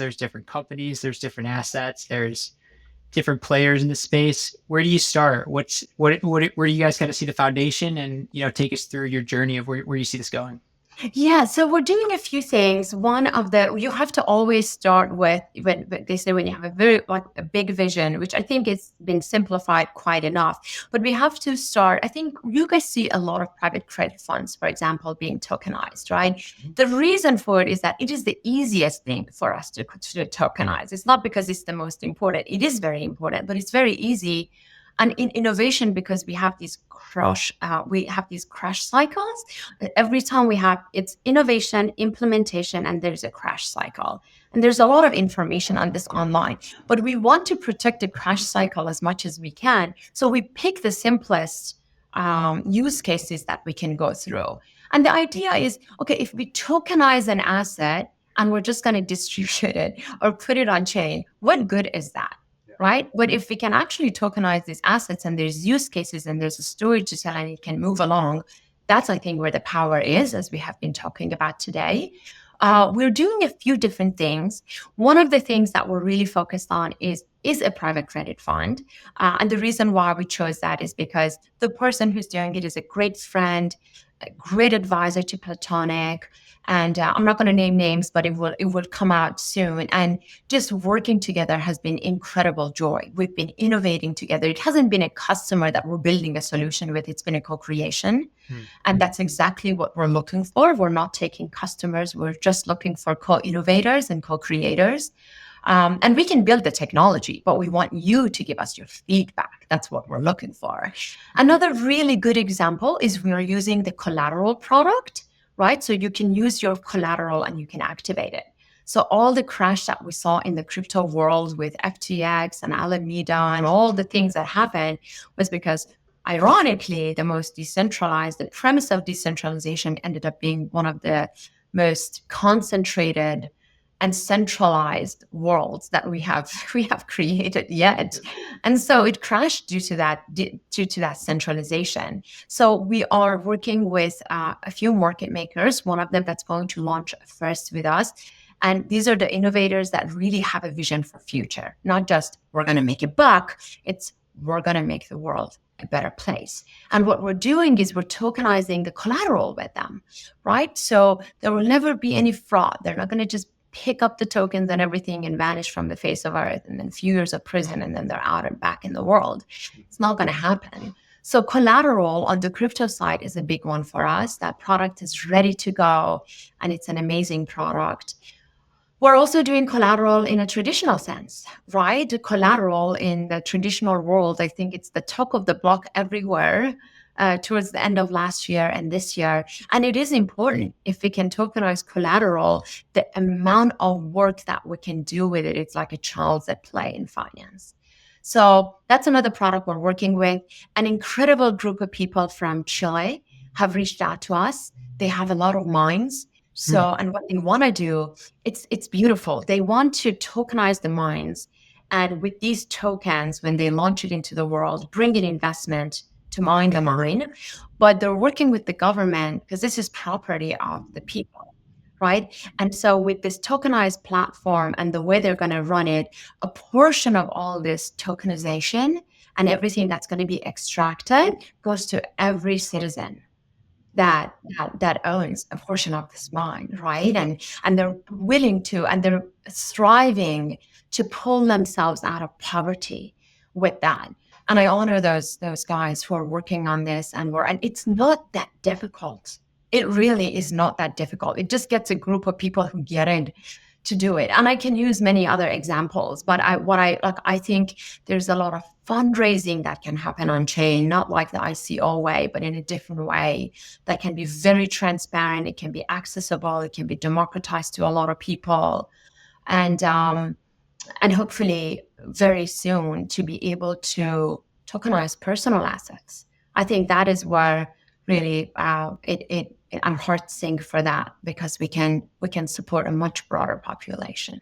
there's different companies, there's different assets, there's different players in the space. Where do you start? Where do you guys kind of see the foundation, and take us through your journey of where you see this going? Yeah, so we're doing a few things. One of the you have to always start with when they say when you have a very like a big vision, which I think it's been simplified quite enough. But we have to start. I think you guys see a lot of private credit funds, for example, being tokenized, right? The reason for it is that it is the easiest thing for us to tokenize. It's not because it's the most important. It is very important, but it's very easy. And in innovation, because we have these crash cycles. Every time we have it's innovation, implementation, and there's a crash cycle. And there's a lot of information on this online, but we want to protect the crash cycle as much as we can. So we pick the simplest use cases that we can go through. And the idea is, okay, if we tokenize an asset and we're just going to distribute it or put it on chain, what good is that? Right? But if we can actually tokenize these assets and there's use cases and there's a story to tell and it can move along, that's, I think, where the power is, as we have been talking about today. We're doing a few different things. One of the things that we're really focused on is a private credit fund. And the reason why we chose that is because the person who's doing it is a great friend, a great advisor to Platonic. And I'm not going to name names, but it will come out soon. And just working together has been incredible joy. We've been innovating together. It hasn't been a customer that we're building a solution with. It's been a co-creation. And that's exactly what we're looking for. We're not taking customers. We're just looking for co-innovators and co-creators. And we can build the technology, but we want you to give us your feedback. That's what we're looking for. Another really good example is we're using the Collateral product, right? So you can use your collateral and you can activate it. So all the crash that we saw in the crypto world with FTX and Alameda and all the things that happened was because, ironically, the premise of decentralization ended up being one of the most concentrated and centralized worlds that we have created yet. And so it crashed due to that centralization. So we are working with a few market makers, one of them that's going to launch first with us. And these are the innovators that really have a vision for future, not just we're going to make a buck, it's we're going to make the world a better place. And what we're doing is we're tokenizing the collateral with them, right? So there will never be any fraud. They're not going to just pick up the tokens and everything and vanish from the face of earth and then a few years of prison and then they're out and back in the world. It's not going to happen. So collateral on the crypto side is a big one for us. That product is ready to go and it's an amazing product. We're also doing collateral in a traditional sense, right? The collateral in the traditional world, I think it's the talk of the block everywhere towards the end of last year and this year. And it is important if we can tokenize collateral, the amount of work that we can do with it, it's like a child's at play in finance. So that's another product we're working with. An incredible group of people from Chile have reached out to us. They have a lot of minds. So, and what they want to do, it's beautiful. They want to tokenize the mines. And with these tokens, when they launch it into the world, bring in investment to mine the mine. But they're working with the government because this is property of the people, right? And so with this tokenized platform and the way they're going to run it, a portion of all this tokenization and everything that's going to be extracted goes to every citizen that owns a portion of this mine, right? And they're willing to, and they're striving to pull themselves out of poverty with that. And I honor those guys who are working on this, and it's not that difficult. It really is not that difficult. It just gets a group of people who get it to do it. And I can use many other examples, but I think there's a lot of fundraising that can happen on chain, not like the ICO way, but in a different way that can be very transparent. It can be accessible. It can be democratized to a lot of people. And hopefully very soon to be able to tokenize personal assets. I think that is where really our hearts sing for that, because we can support a much broader population.